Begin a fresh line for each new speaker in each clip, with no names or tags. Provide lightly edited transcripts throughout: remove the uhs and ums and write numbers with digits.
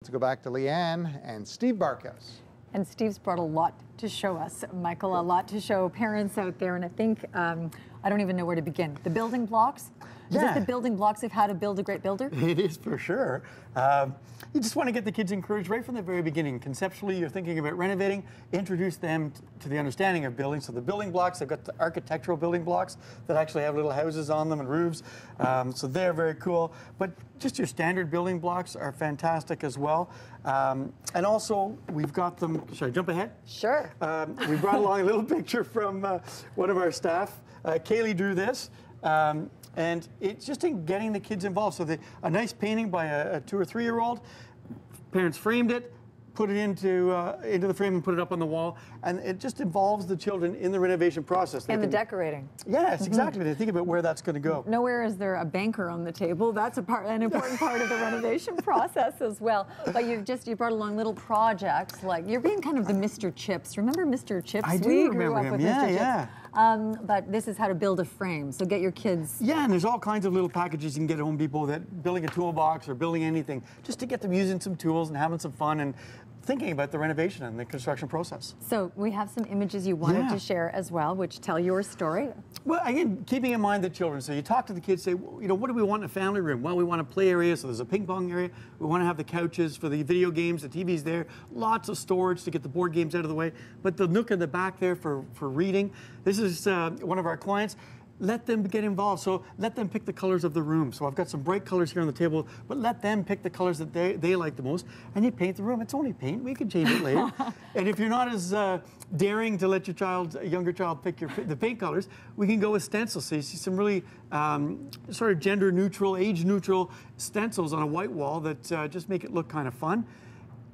Let's go back to Leanne and Steve Barkhouse.
And Steve's brought a lot to show us, Michael, a lot to show parents out there. And I think, I don't even know where to begin. The building blocks? Is this the building blocks of how to build a great builder?
It is for sure. You just want to get the kids encouraged right from the very beginning. Conceptually, you're thinking about renovating, introduce them to the understanding of building. So the building blocks, they've got the architectural building blocks that actually have little houses on them and roofs. So they're very cool. But just your standard building blocks are fantastic as well. And also, we've got them, should I jump ahead?
Sure.
We brought along a little picture from one of our staff. Kaylee drew this. And it's just in getting the kids involved. So a nice painting by a 2 or 3 year old. Parents framed it, put it into the frame and put it up on the wall. And it just involves the children in the renovation process.
And the decorating.
Yes, exactly. They think about where that's going to go.
Nowhere is there a banker on the table. That's an important part of the renovation process as well. But you brought along little projects, like you're being kind of the Mr. Chips. Remember Mr. Chips?
I do
we
remember
grew up
him.
with
Yeah,
Mr.
yeah.
Chips. But this is how to build a frame. So get your kids.
Yeah, and there's all kinds of little packages you can get at Home Depot that building a toolbox or building anything, just to get them using some tools and having some fun and thinking about the renovation and the construction process.
So we have some images you wanted to share as well, which tell your story.
Well, again, keeping in mind the children. So you talk to the kids, say, you know, what do we want in a family room? Well, we want a play area, so there's a ping pong area. We want to have the couches for the video games, the TV's there, lots of storage to get the board games out of the way, but the nook in the back there for reading. This is one of our clients. Let them get involved. So let them pick the colors of the room. So I've got some bright colors here on the table, but let them pick the colors that they like the most, and you paint the room. It's only paint. We can change it later. And if you're not as daring to let your younger child pick the paint colors, we can go with stencils. So you see some really sort of gender neutral, age neutral stencils on a white wall that just make it look kind of fun.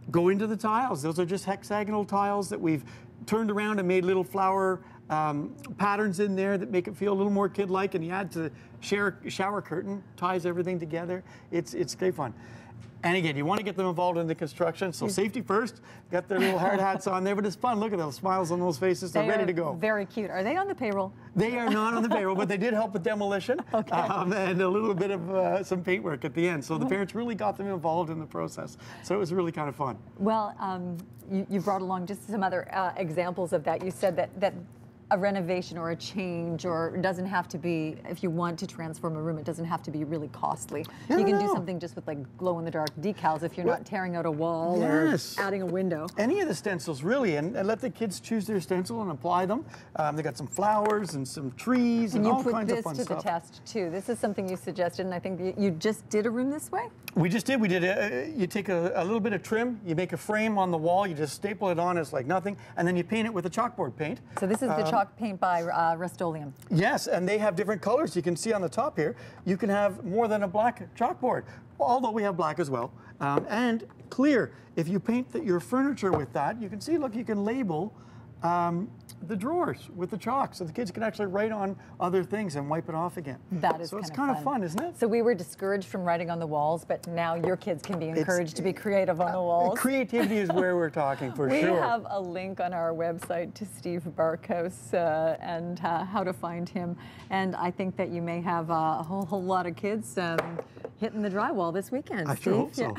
Go into the tiles. Those are just hexagonal tiles that we've turned around and made little flower patterns in there that make it feel a little more kid-like, and you add to the shower curtain, ties everything together. It's great fun. And again, you want to get them involved in the construction, so safety first. Got their little hard hats on there, but it's fun. Look at those smiles on those faces. They're ready to go.
Very cute. Are they on the payroll?
They are not on the payroll, but they did help with demolition and a little bit of some paintwork at the end. So the parents really got them involved in the process. So it was really kind of fun.
Well, you brought along just some other examples of that. You said that a renovation or a change, or it doesn't have to be, if you want to transform a room, it doesn't have to be really costly. You can do something just with like glow-in-the-dark decals if you're not tearing out a wall or adding a window.
Any of the stencils, really, and let the kids choose their stencil and apply them. They got some flowers and some trees and all kinds of fun stuff.
And you put this to the test, too. This is something you suggested, and I think you just did a room this way?
We just did. We did. You take a little bit of trim, you make a frame on the wall, you just staple it on as like nothing, and then you paint it with a chalkboard paint.
So this is the chalk paint by Rust-Oleum.
Yes, and they have different colors. You can see on the top here, you can have more than a black chalkboard, although we have black as well. And clear. If you paint your furniture with that, you can see, look, you can label the drawers with the chalk, so the kids can actually write on other things and wipe it off again.
That is
so it's kind of fun, isn't it?
So we were discouraged from writing on the walls, but now your kids can be encouraged to be creative on the walls.
Creativity is where we're talking for sure.
We have a link on our website to Steve Barkhouse and how to find him. And I think that you may have a whole lot of kids hitting the drywall this weekend.
I sure hope so.